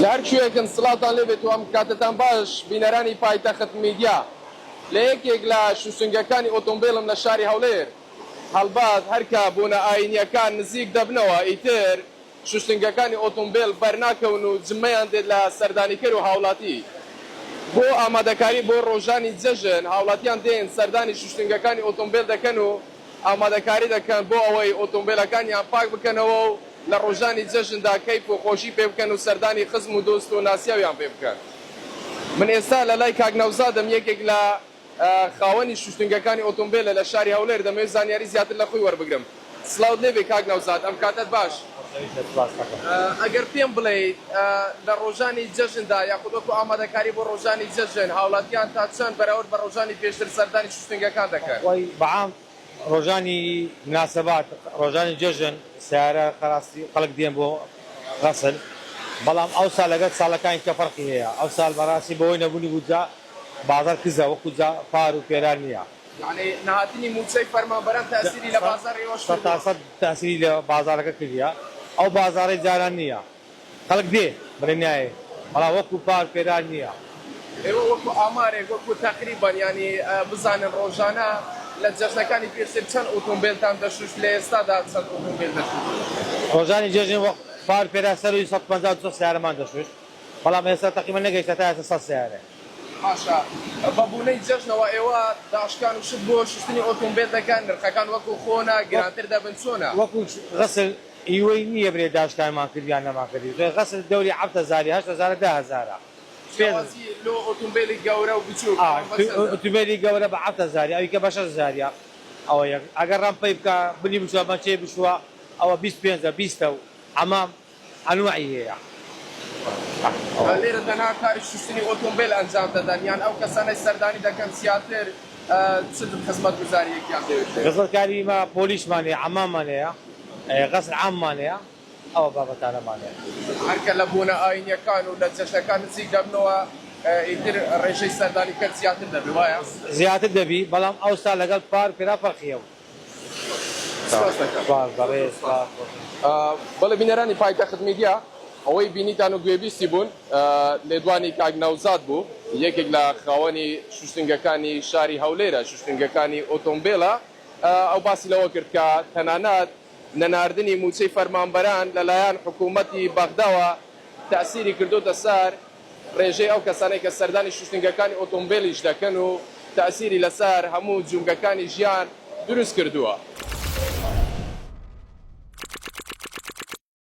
لە هەر کوێکن سڵاتان لێبێت و ئەم کاتتان باش بینەرانی پایتەخت میدیا لە یەکێک لە شوشنگەکانی ئۆتۆمبیلم لە شاری هەولێر هەڵبات هەرکە بوونە ئاینیەکان نزیک دەبنەوە ئیتر شوشنگەکانی ئۆتۆمبیل بەرناکەون و جمەیان دێت لە سەردانیکەر و هاوڵاتی بۆ ئامادەکاری بۆ ڕۆژانی جەژن هاوڵاتیان دێن سەردانی شوشنگەکانی ئۆتۆمبیل دەکەن و ئامادەکاری دەکەن بۆ ئەوەی ئۆتۆمبیلەکانیان پاک بکەنەوە و لە ڕۆژانی جەژندا کەیف و خۆشی پێ بکەن و سەردانی خزم و دۆست و ناسیاویان پێ بکەن. من ئێستا لە لای کاک نەوزادم یەکێک لە خاوەنی شوشتنگەکانی ئۆتۆمبیلە لە شاری هەولێر دەمەوێت زانیاری زیاتر لە خۆی وەربگرم. سڵاوت لێبێ کاک نەوزاد ئەم کاتت باش. ئەگەر پێم بڵێیت لە ڕۆژانی جەژندا یاخود وەکو ئامادەکاری بۆ ڕۆژانی جەژن هاوڵاتیان تا چەند بەراورد بە ڕۆژانی پێشتر سەردانی شوشتنگەکان دەکەن؟ بەعام ڕۆژانی مناسبات ڕۆژانی جەژن سیارە خەڕاستی خەڵک دێن بۆ غەسل بەڵام ئەو ساڵ لەگەڵ ساڵەکانی کە فەرقی هەیە ئەو ساڵ بەڕاستی بەوەی نەبوونی بووجا بازار کزە وەکو جا پار و پێران نییە. یعنی نهاتنی موچەی فەرمانبەران تەسیری لە بازاڕی ئێوە سەد تەسیری لە بازارەکە کردیە ئەو بازاڕی جاران نییە خەڵک دێ بڕێنایە بەڵام وەکو پار پێران نییە. ئێوە وەکو ئامارێک وەکو تەقریبان ینی بزانن ڕۆژانە لە جەژنەکانی پێشتر چەند ئۆتۆمبیلتان دەشوش لە ئێستادا چەند ئۆتۆمبیل دەشوش؟ ڕۆژانی جێژن وەک پار پێرا سەروی 150 سیارەمان دەشوش بەڵام ئێستا تەقریبان نەگەیشتە تا ئێستا 100 سیارە. باشە بەبوونەی جەژنەوە ئێوە داشکان و شت بۆ شوشتنی ئۆتۆمبیل دەکەن نرخەکان وەکو خۆنا گرانتر دەبن چۆنە؟ وەکو غەسل ئیوەی نییە برێ داشکانمان کردیان نەمان کردی غەسل دەوری 7,000 8,000 10,000 لۆ ئۆتۆمبیلی گەورە و بچووک ئۆتۆمبیلی گەورە بە 7,000 ئەوی کە بە 6,000 ئەوە یەک ئەگەر ڕەمپەی بکە بنی بچوە مەچێ بشوە ئەوە 25 20 و ئەمام ئەنواعی هەیە. لێرە تەنها کاری شوشتنی ئۆتۆمبیل ئەنجام دەدەن یان ئەو کەسانەی سەردانی دەکەن زیاتر چ خزمەتگوزاریەکیان دەوێت؟ خزمەتکاری ما پۆلیسمان هەیە ئەمامان هەیە غەسل عاممان هەیە ئەوە بابەتانەمان هەیە. هەرکە لە بوونە ئاینیەکان و لە جەژنەکان نزیک دەبنەوە ئیتر ڕێژەی سەردانی کرد زیاتر دەبێت وایە؟ زیاتر دەبی بەڵام ئەوستا لەگەڵ پار پێرا فەرقیە. بەڵێ بینەرانی پایتەخت میدیا ئەوەی بینیتان و گوێبیستی بوون لێدوانی کاک نەوزاد بوو یەکێک لە خاوەنی شوشتنگەکانی شاری هەولێرە شوشتنگەکانی ئۆتۆمبیلە ئەو باسی لەوە کرد کە تەنانەت نەناردنی موچەی فەرمانبەران لەلایەن حکوومەتی بەغداوە تەسیری کردوتە سەر ڕێژەی ئەو کەسانەی کە سەردانی شوشتنگەکانی ئۆتۆمبیلیش دەکەن و تەسیری لەسەر هەموو جومگەکانی ژیان دروست کردووە.